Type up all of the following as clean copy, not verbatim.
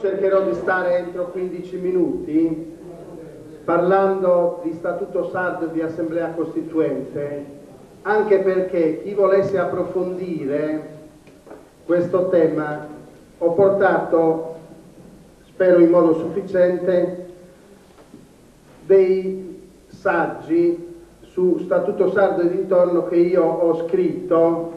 cercherò di stare entro 15 minuti parlando di Statuto Sardo e di Assemblea Costituente, anche perché chi volesse approfondire questo tema ho portato, spero in modo sufficiente, dei saggi su Statuto Sardo e dintorno che io ho scritto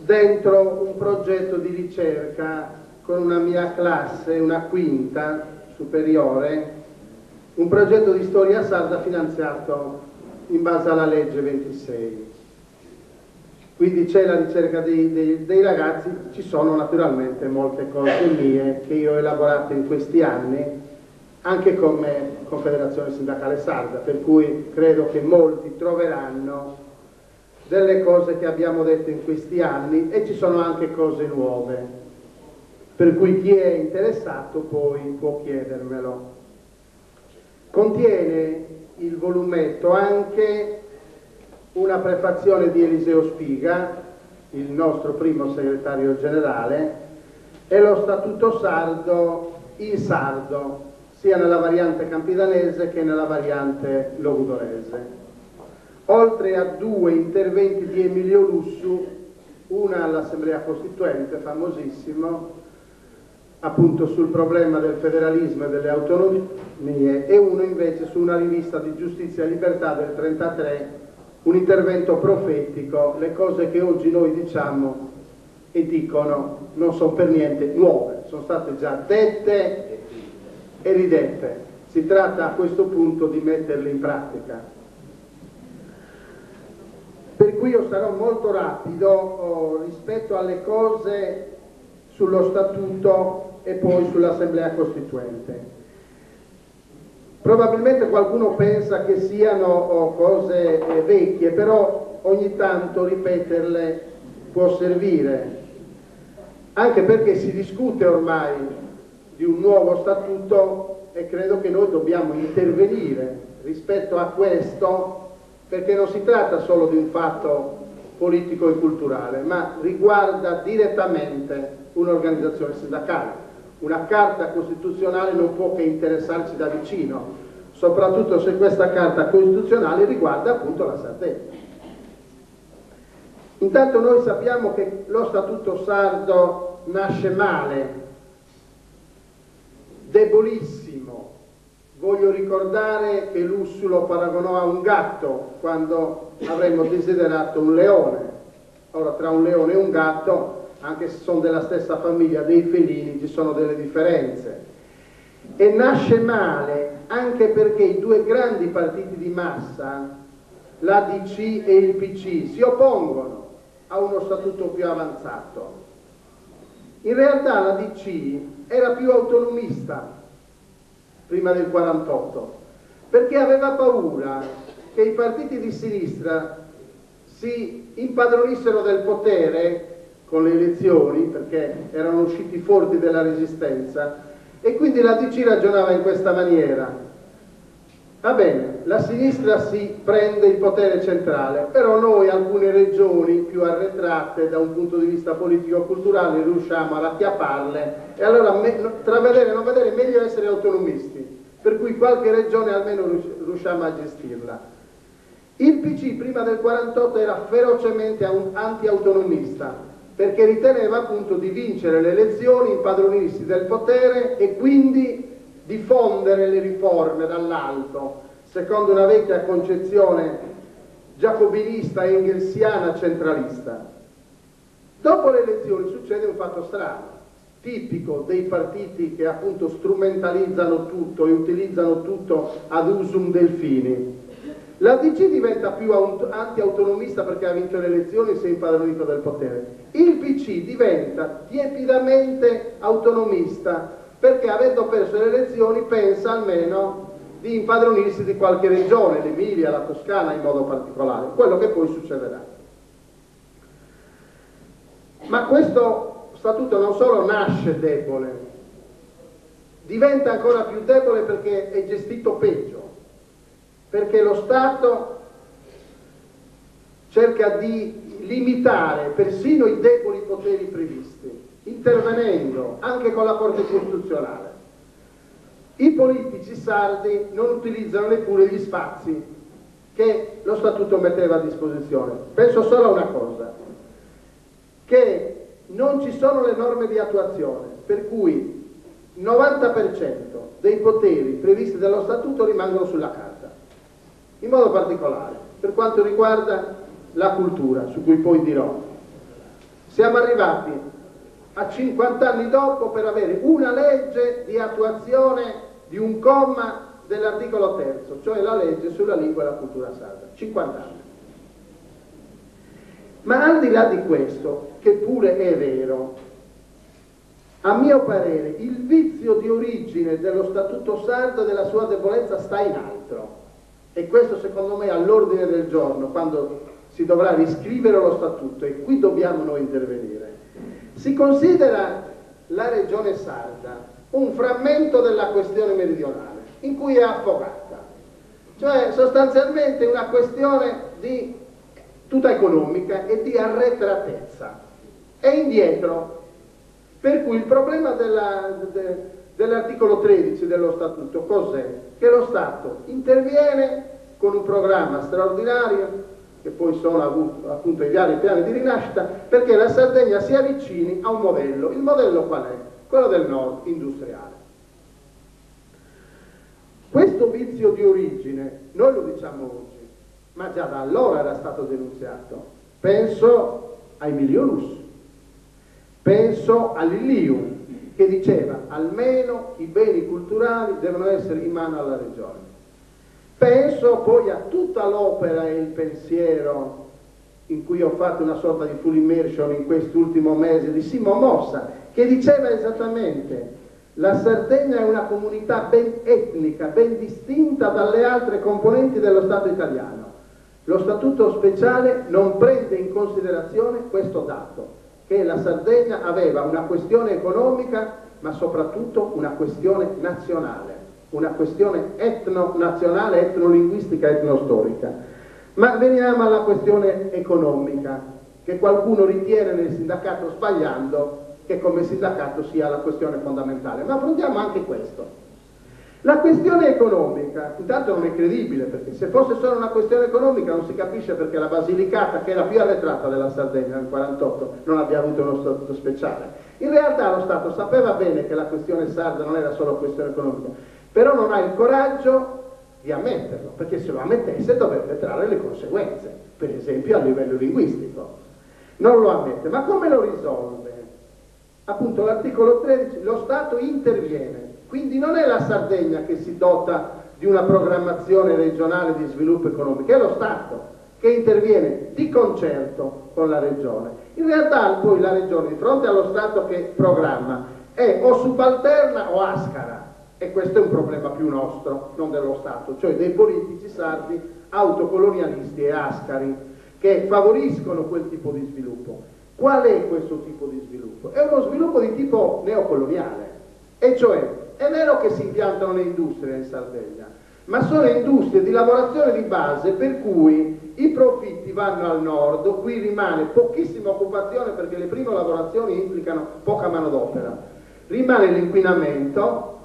dentro un progetto di ricerca con una mia classe, una quinta superiore, un progetto di storia sarda finanziato in base alla legge 26. Quindi c'è la ricerca dei ragazzi, ci sono naturalmente molte cose mie che io ho elaborato in questi anni, anche come Confederazione Sindacale Sarda, per cui credo che molti troveranno delle cose che abbiamo detto in questi anni e ci sono anche cose nuove, per cui chi è interessato poi può chiedermelo. Contiene il volumetto anche una prefazione di Eliseo Spiga, il nostro primo segretario generale, e lo Statuto Sardo in sardo, sia nella variante campidanese che nella variante logudorese. Oltre a 2 interventi di Emilio Lussu, una all'Assemblea Costituente, famosissimo, appunto sul problema del federalismo e delle autonomie, e uno invece su una rivista di Giustizia e Libertà del 1933, un intervento profetico. Le cose che oggi noi diciamo e dicono non sono per niente nuove, sono state già dette e ridette. Si tratta a questo punto di metterle in pratica. Per cui io sarò molto rapido rispetto alle cose sullo Statuto e poi sull'Assemblea Costituente. Probabilmente qualcuno pensa che siano cose vecchie, però ogni tanto ripeterle può servire, anche perché si discute ormai di un nuovo Statuto e credo che noi dobbiamo intervenire rispetto a questo, perché non si tratta solo di un fatto politico e culturale, ma riguarda direttamente un'organizzazione sindacale. Una carta costituzionale non può che interessarci da vicino, soprattutto se questa carta costituzionale riguarda appunto la Sardegna. Intanto noi sappiamo che lo Statuto Sardo nasce male, debolissimo. Voglio ricordare che Lussu lo paragonò a un gatto quando avremmo desiderato un leone. Ora, tra un leone e un gatto, anche se sono della stessa famiglia dei felini, ci sono delle differenze. E nasce male anche perché i 2 grandi partiti di massa, l'ADC e il PC, si oppongono a uno statuto più avanzato. In realtà l'ADC era più autonomista prima del 48, perché aveva paura che i partiti di sinistra si impadronissero del potere con le elezioni, perché erano usciti forti della resistenza, e quindi la DC ragionava in questa maniera: va bene, la sinistra si prende il potere centrale, però noi alcune regioni più arretrate da un punto di vista politico-culturale riusciamo a racchiapparle, e allora tra vedere e non vedere meglio essere autonomisti, per cui qualche regione almeno riusciamo a gestirla. Il PC prima del 48 era ferocemente anti-autonomista, perché riteneva appunto di vincere le elezioni, impadronirsi del potere e quindi diffondere le riforme dall'alto, secondo una vecchia concezione giacobinista e engelsiana centralista. Dopo le elezioni succede un fatto strano, tipico dei partiti che appunto strumentalizzano tutto e utilizzano tutto ad usum delfini. La DC diventa più anti-autonomista perché ha vinto le elezioni e si è impadronito del potere. Il PC diventa tiepidamente autonomista perché, avendo perso le elezioni, pensa almeno di impadronirsi di qualche regione, l'Emilia, la Toscana in modo particolare, quello che poi succederà. Ma questo statuto non solo nasce debole, diventa ancora più debole perché è gestito peggio, perché lo Stato cerca di limitare persino i deboli poteri previsti. intervenendo anche con la Corte Costituzionale. I politici sardi non utilizzano neppure gli spazi che lo Statuto metteva a disposizione. Penso solo a una cosa, che non ci sono le norme di attuazione, per cui il 90% dei poteri previsti dallo Statuto rimangono sulla carta, in modo particolare per quanto riguarda la cultura, su cui poi dirò. Siamo arrivati a 50 anni dopo per avere una legge di attuazione di un comma dell'articolo 3, cioè la legge sulla lingua e la cultura sarda. 50 anni. Ma al di là di questo, che pure è vero, a mio parere il vizio di origine dello Statuto sardo e della sua debolezza sta in altro, e questo secondo me è all'ordine del giorno quando si dovrà riscrivere lo Statuto, e qui dobbiamo noi intervenire. Si considera la regione sarda un frammento della questione meridionale in cui è affogata, cioè sostanzialmente una questione di tutta economica e di arretratezza, è indietro, per cui il problema dell'articolo 13 dello Statuto cos'è? Che lo Stato interviene con un programma straordinario, che poi sono appunto i vari piani di rinascita, perché la Sardegna si avvicini a un modello. Il modello qual è? Quello del nord industriale. Questo vizio di origine noi lo diciamo oggi, ma già da allora era stato denunziato. Penso a Emilio Lussu, penso a Liliu, che diceva almeno i beni culturali devono essere in mano alla regione. Penso poi a tutta l'opera e il pensiero in cui ho fatto una sorta di full immersion in quest'ultimo mese di Simo Mossa, che diceva esattamente: la Sardegna è una comunità ben etnica, ben distinta dalle altre componenti dello Stato italiano. Lo Statuto speciale non prende in considerazione questo dato, che la Sardegna aveva una questione economica, ma soprattutto una questione nazionale, una questione etno-nazionale, etnolinguistica, etnostorica. Ma veniamo alla questione economica, che qualcuno ritiene nel sindacato, sbagliando, che come sindacato sia la questione fondamentale. Ma affrontiamo anche questo. La questione economica, intanto non è credibile, perché se fosse solo una questione economica non si capisce perché la Basilicata, che è la più arretrata della Sardegna nel 1948, non abbia avuto uno statuto speciale. In realtà lo Stato sapeva bene che la questione sarda non era solo questione economica, però non ha il coraggio di ammetterlo, perché se lo ammettesse dovrebbe trarre le conseguenze, per esempio a livello linguistico. Non lo ammette, ma come lo risolve? Appunto l'articolo 13, lo Stato interviene. Quindi non è la Sardegna che si dota di una programmazione regionale di sviluppo economico, è lo Stato che interviene di concerto con la Regione. In realtà poi la Regione, di fronte allo Stato che programma, è o subalterna o ascara, e questo è un problema più nostro, non dello Stato, cioè dei politici sardi autocolonialisti e ascari che favoriscono quel tipo di sviluppo. Qual è questo tipo di sviluppo? È uno sviluppo di tipo neocoloniale, e cioè è vero che si impiantano le industrie in Sardegna, ma sono industrie di lavorazione di base, per cui i profitti vanno al nord, qui rimane pochissima occupazione perché le prime lavorazioni implicano poca manodopera, rimane l'inquinamento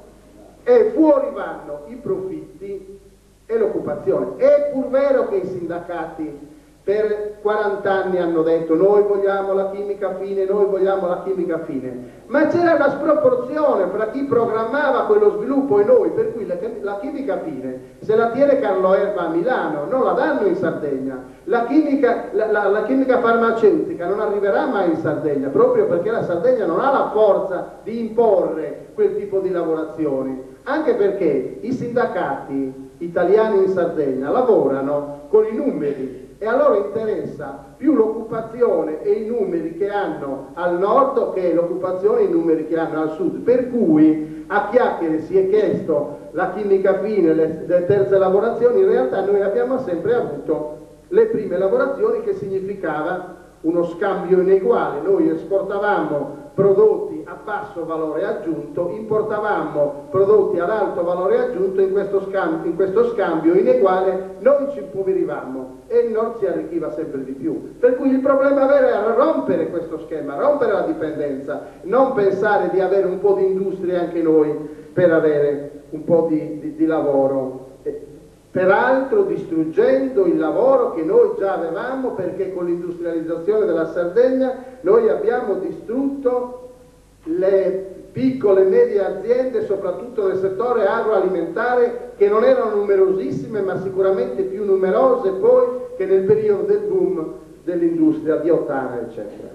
e fuori vanno i profitti e l'occupazione. È pur vero che i sindacati per 40 anni hanno detto noi vogliamo la chimica fine, noi vogliamo la chimica fine, ma c'era una sproporzione fra chi programmava quello sviluppo e noi, per cui la chimica fine se la tiene Carlo Erba a Milano, non la danno in Sardegna. La chimica farmaceutica non arriverà mai in Sardegna, proprio perché la Sardegna non ha la forza di imporre quel tipo di lavorazioni, anche perché i sindacati italiani in Sardegna lavorano con i numeri, e a loro interessa più l'occupazione e i numeri che hanno al nord che l'occupazione e i numeri che hanno al sud, per cui a chiacchiere si è chiesto la chimica fine, le terze lavorazioni. In realtà noi abbiamo sempre avuto le prime lavorazioni, che significava uno scambio ineguale. Noi esportavamo prodotti a basso valore aggiunto importavamo prodotti ad alto valore aggiunto in questo scambio ineguale noi ci impoverivamo e il Nord si arricchiva sempre di più. Per cui il problema vero era rompere questo schema, rompere la dipendenza, non pensare di avere un po' di industria anche noi per avere un po' di lavoro. Peraltro distruggendo il lavoro che noi già avevamo, perché con l'industrializzazione della Sardegna noi abbiamo distrutto le piccole e medie aziende, soprattutto nel settore agroalimentare, che non erano numerosissime ma sicuramente più numerose poi che nel periodo del boom dell'industria di Ottana, eccetera.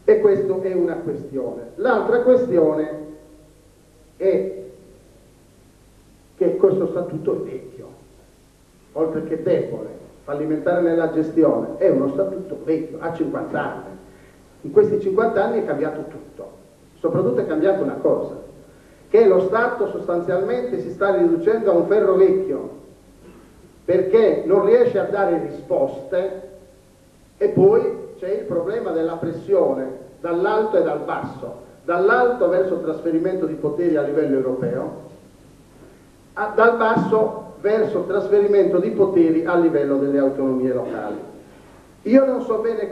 E questa è una questione. L'altra questione è che questo statuto è vecchio, oltre che debole, fallimentare nella gestione, è uno statuto vecchio, ha 50 anni. In questi 50 anni è cambiato tutto, soprattutto è cambiata una cosa, che lo Stato sostanzialmente si sta riducendo a un ferro vecchio, perché non riesce a dare risposte e poi c'è il problema della pressione dall'alto e dal basso, dall'alto verso il trasferimento di poteri a livello europeo, dal basso verso il trasferimento di poteri a livello delle autonomie locali. Io non so bene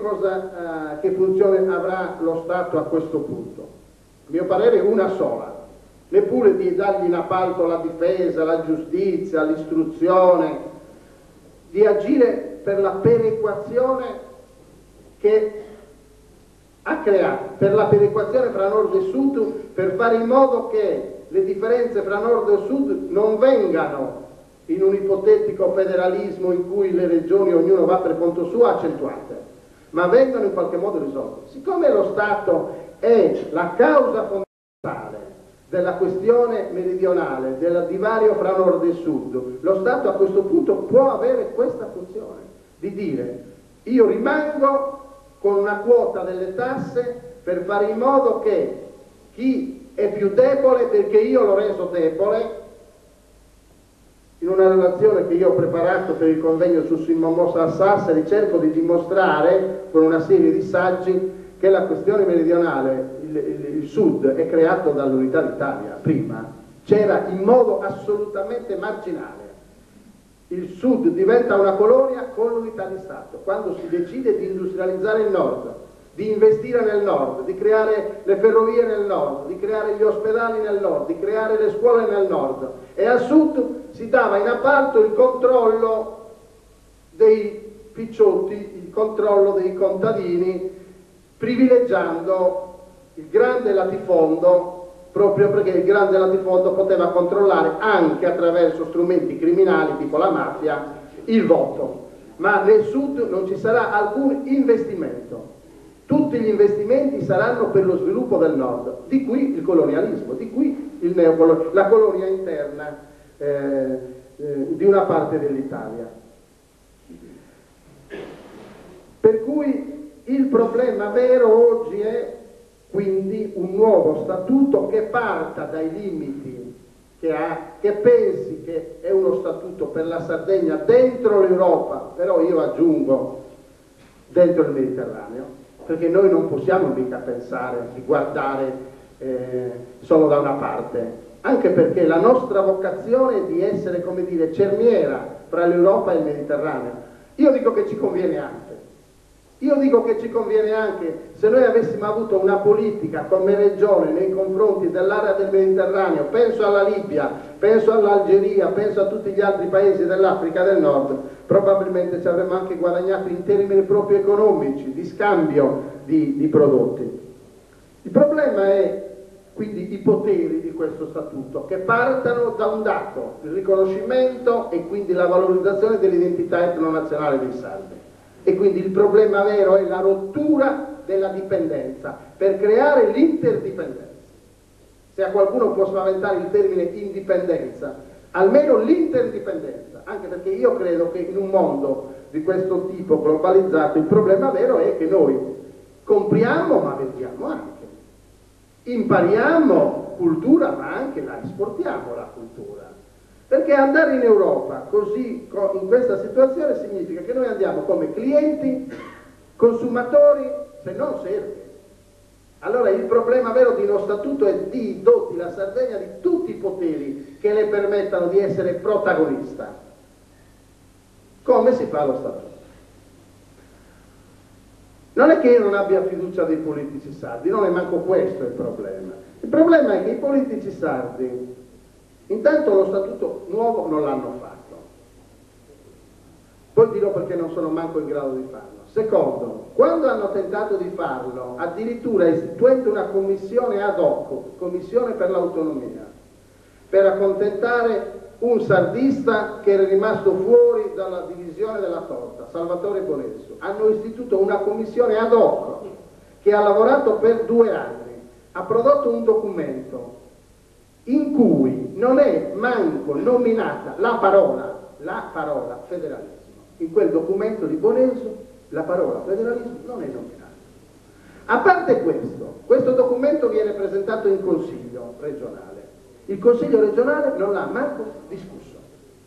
che funzione avrà lo Stato a questo punto, a mio parere una sola, neppure di dargli in appalto la difesa, la giustizia, l'istruzione, di agire per la perequazione che ha creato, per la perequazione fra nord e sud, per fare in modo che le differenze fra nord e sud non vengano in un ipotetico federalismo in cui le regioni ognuno va per conto suo accentuate, ma vengano in qualche modo risolte. Siccome lo Stato è la causa fondamentale della questione meridionale, del divario fra nord e sud, lo Stato a questo punto può avere questa funzione di dire: io rimango con una quota delle tasse per fare in modo che chi è più debole, perché io l'ho reso debole, in una relazione che io ho preparato per il convegno su Simmomosa a Sassari cerco di dimostrare con una serie di saggi che la questione meridionale, il sud è creato dall'unità d'Italia, prima c'era in modo assolutamente marginale. Il sud diventa una colonia con l'unità di Stato, quando si decide di industrializzare il nord, di investire nel nord, di creare le ferrovie nel nord, di creare gli ospedali nel nord, di creare le scuole nel nord, e al sud si dava in appalto il controllo dei picciotti, il controllo dei contadini, privilegiando il grande latifondo, proprio perché il grande latifondo poteva controllare anche attraverso strumenti criminali tipo la mafia il voto. Ma nel sud non ci sarà alcun investimento. Tutti gli investimenti saranno per lo sviluppo del nord, di qui il colonialismo, di qui la colonia interna di una parte dell'Italia. Per cui il problema vero oggi è quindi un nuovo statuto che parta dai limiti che ha, che pensi che è uno statuto per la Sardegna dentro l'Europa, però io aggiungo dentro il Mediterraneo, perché noi non possiamo mica pensare di guardare solo da una parte, anche perché la nostra vocazione è di essere, come dire, cerniera fra l'Europa e il Mediterraneo. Io dico che ci conviene anche. Io dico che ci conviene anche se noi avessimo avuto una politica come regione nei confronti dell'area del Mediterraneo, penso alla Libia, penso all'Algeria, penso a tutti gli altri paesi dell'Africa del Nord, probabilmente ci avremmo anche guadagnato in termini proprio economici, di scambio di prodotti. Il problema è quindi i poteri di questo statuto, che partano da un dato, il riconoscimento e quindi la valorizzazione dell'identità etnonazionale dei sardi. E quindi il problema vero è la rottura della dipendenza per creare l'interdipendenza. Se a qualcuno può spaventare il termine indipendenza, almeno l'interdipendenza, anche perché io credo che in un mondo di questo tipo globalizzato il problema vero è che noi compriamo ma vendiamo anche, impariamo cultura ma anche la esportiamo la cultura. Perché andare in Europa così, in questa situazione, significa che noi andiamo come clienti, consumatori, se non servi. Allora il problema vero di uno statuto è di doti la Sardegna di tutti i poteri che le permettano di essere protagonista. Come si fa lo statuto? Non è che io non abbia fiducia dei politici sardi, non è manco questo il problema. Il problema è che i politici sardi, intanto lo statuto nuovo non l'hanno fatto. Poi dirò perché non sono manco in grado di farlo. Secondo, quando hanno tentato di farlo, addirittura istituendo una commissione ad hoc, commissione per l'autonomia, per accontentare un sardista che era rimasto fuori dalla divisione della torta, Salvatore Bonesso, hanno istituito una commissione ad hoc che ha lavorato per 2 anni, ha prodotto un documento in cui non è manco nominata la parola federalismo. In quel documento di Bonesso la parola federalismo non è nominata. A parte questo documento viene presentato in Consiglio regionale. Il Consiglio regionale non l'ha manco discusso,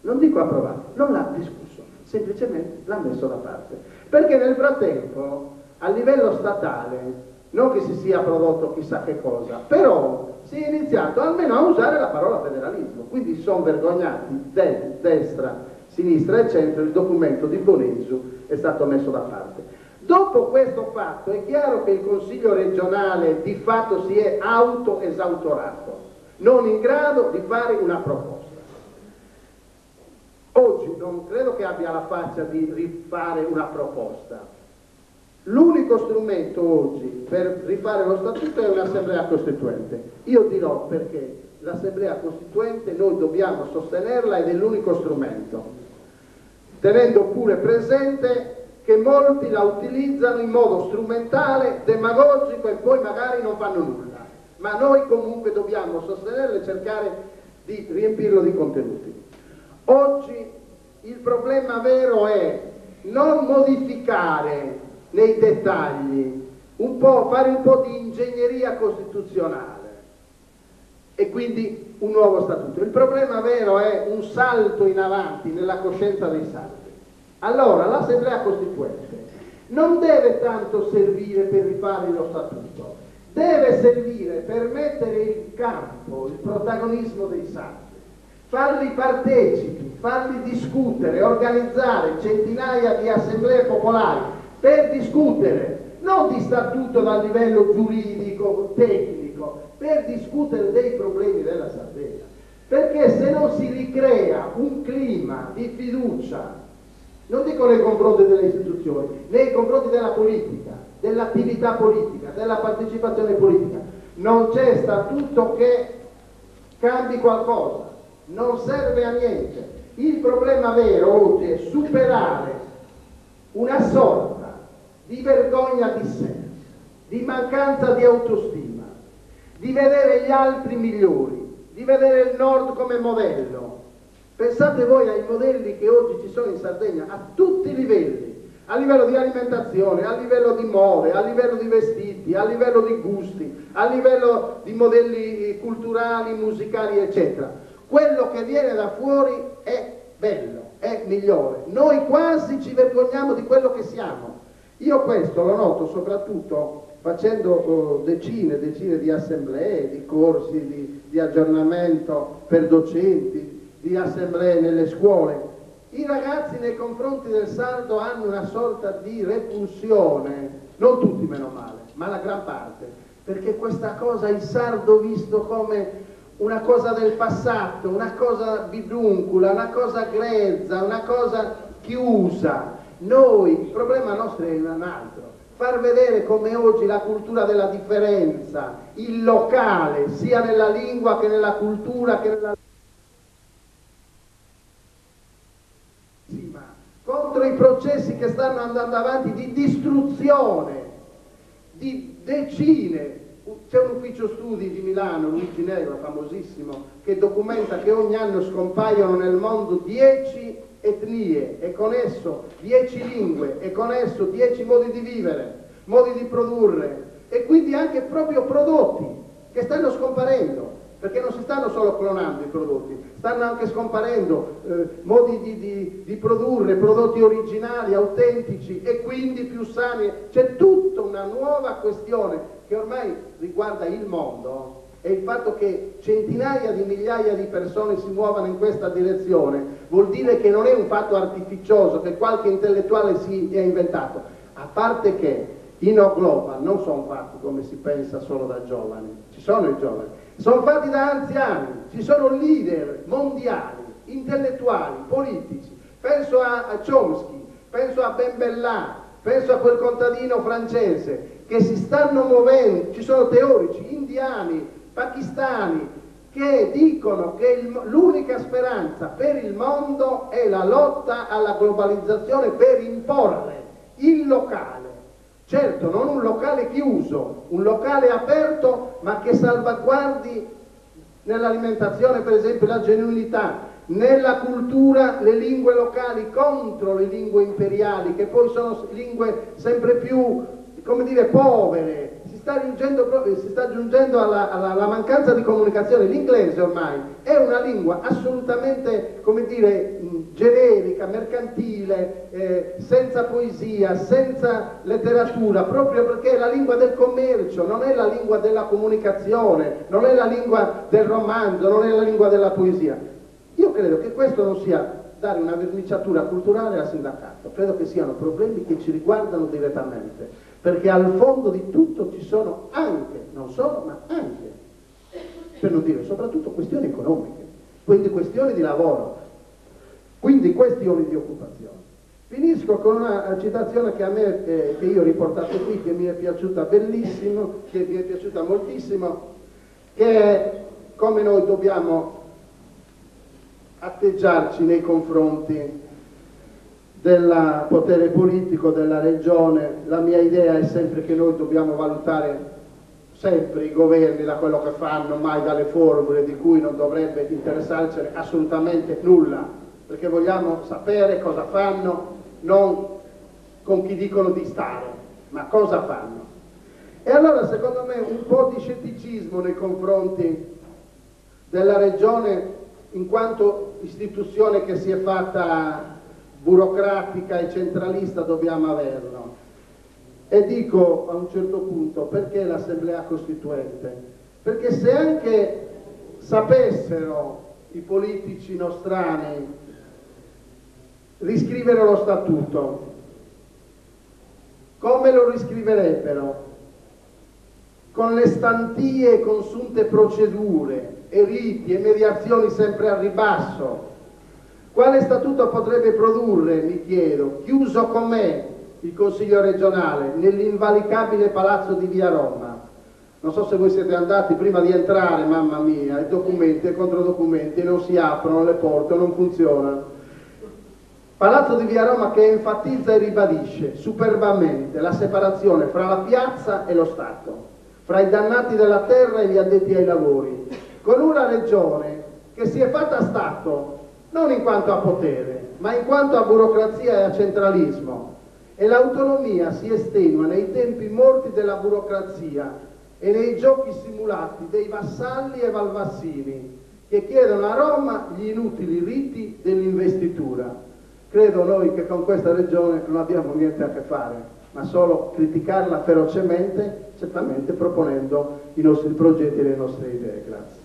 non dico approvato, non l'ha discusso, semplicemente l'ha messo da parte. Perché nel frattempo, a livello statale, non che si sia prodotto chissà che cosa, però si è iniziato almeno a usare la parola federalismo, quindi sono vergognati destra, sinistra e centro, il documento di Bonesso è stato messo da parte. Dopo questo fatto è chiaro che il Consiglio regionale di fatto si è autoesautorato, non in grado di fare una proposta. Oggi non credo che abbia la faccia di rifare una proposta. L'unico strumento oggi per rifare lo statuto è un'assemblea costituente. Io dirò perché l'assemblea costituente noi dobbiamo sostenerla ed è l'unico strumento, tenendo pure presente che molti la utilizzano in modo strumentale, demagogico e poi magari non fanno nulla. Ma noi comunque dobbiamo sostenerlo e cercare di riempirlo di contenuti. Oggi il problema vero è non modificare nei dettagli, fare un po' di ingegneria costituzionale e quindi un nuovo statuto. Il problema vero è un salto in avanti nella coscienza dei sardi. Allora l'Assemblea Costituente non deve tanto servire per rifare lo statuto, deve servire per mettere in campo il protagonismo dei sardi, farli partecipi, farli discutere, organizzare centinaia di assemblee popolari per discutere, non di statuto dal livello giuridico, tecnico, per discutere dei problemi della Sardegna. Perché se non si ricrea un clima di fiducia, non dico nei confronti delle istituzioni, nei confronti della politica, dell'attività politica, della partecipazione politica, non c'è statuto che cambi qualcosa, non serve a niente. Il problema vero oggi è superare una sorta di vergogna di sé, di mancanza di autostima, di vedere gli altri migliori, di vedere il Nord come modello. Pensate voi ai modelli che oggi ci sono in Sardegna a tutti i livelli, a livello di alimentazione, a livello di mode, a livello di vestiti, a livello di gusti, a livello di modelli culturali, musicali, eccetera. Quello che viene da fuori è bello, è migliore. Noi quasi ci vergogniamo di quello che siamo. Io questo lo noto soprattutto facendo decine di assemblee, di corsi, di aggiornamento per docenti, di assemblee nelle scuole. I ragazzi nei confronti del sardo hanno una sorta di repulsione, non tutti meno male, ma la gran parte, perché questa cosa, il sardo visto come una cosa del passato, una cosa biduncula, una cosa grezza, una cosa chiusa. Noi, il problema nostro è un altro, far vedere come oggi la cultura della differenza, il locale, sia nella lingua che nella cultura che nella contro i processi che stanno andando avanti di distruzione di decine. C'è un ufficio studi di Milano, Luigi Negro, famosissimo, che documenta che ogni anno scompaiono nel mondo 10 etnie e con esso 10 lingue e con esso 10 modi di vivere, modi di produrre e quindi anche proprio prodotti che stanno scomparendo perché non si stanno solo clonando i prodotti, stanno anche scomparendo modi di produrre prodotti originali, autentici e quindi più sani. C'è tutta una nuova questione che ormai riguarda il mondo, e il fatto che centinaia di migliaia di persone si muovano in questa direzione vuol dire che non è un fatto artificioso che qualche intellettuale si è inventato, a parte che i no global non sono fatti come si pensa solo da giovani, ci sono i giovani, sono fatti da anziani, ci sono leader mondiali, intellettuali, politici, penso a Chomsky, penso a Ben Bella, penso a quel contadino francese, che si stanno muovendo, ci sono teorici indiani, pakistani, che dicono che l'unica speranza per il mondo è la lotta alla globalizzazione per imporre il locale. Certo, non un locale chiuso, un locale aperto, ma che salvaguardi nell'alimentazione, per esempio, la genuinità, nella cultura le lingue locali contro le lingue imperiali, che poi sono lingue sempre più, come dire, povere. Si sta giungendo alla mancanza di comunicazione. L'inglese ormai è una lingua assolutamente, come dire, generica, mercantile, senza poesia, senza letteratura, proprio perché è la lingua del commercio, non è la lingua della comunicazione, non è la lingua del romanzo, non è la lingua della poesia. Io credo che questo non sia dare una verniciatura culturale al sindacato, credo che siano problemi che ci riguardano direttamente, perché al fondo di tutto ci sono anche, non solo, ma anche, per non dire soprattutto, questioni economiche, quindi questioni di lavoro, quindi questioni di occupazione. Finisco con una citazione che io ho riportato qui, che mi è piaciuta bellissimo, che mi è piaciuta moltissimo, che è come noi dobbiamo atteggiarci nei confronti del potere politico della regione. La mia idea è sempre che noi dobbiamo valutare sempre i governi da quello che fanno, mai dalle formule di cui non dovrebbe interessarcene assolutamente nulla, perché vogliamo sapere cosa fanno, non con chi dicono di stare, ma cosa fanno. E allora secondo me un po' di scetticismo nei confronti della regione in quanto istituzione che si è fatta burocratica e centralista dobbiamo averlo. E dico a un certo punto, perché l'Assemblea Costituente? Perché se anche sapessero i politici nostrani riscrivere lo statuto, come lo riscriverebbero? Con le stantie e consunte procedure e riti e mediazioni sempre al ribasso. Quale statuto potrebbe produrre, mi chiedo, chiuso com'è il Consiglio regionale nell'invalicabile palazzo di Via Roma? Non so se voi siete andati prima di entrare, mamma mia, i documenti e controdocumenti non si aprono, le porte non funzionano. Palazzo di Via Roma che enfatizza e ribadisce superbamente la separazione fra la piazza e lo Stato, fra i dannati della terra e gli addetti ai lavori, con una regione che si è fatta Stato non in quanto a potere, ma in quanto a burocrazia e a centralismo, e l'autonomia si estenua nei tempi morti della burocrazia e nei giochi simulati dei vassalli e valvassini che chiedono a Roma gli inutili riti dell'investitura. Credo noi che con questa regione non abbiamo niente a che fare, ma solo criticarla ferocemente, certamente proponendo i nostri progetti e le nostre idee. Grazie.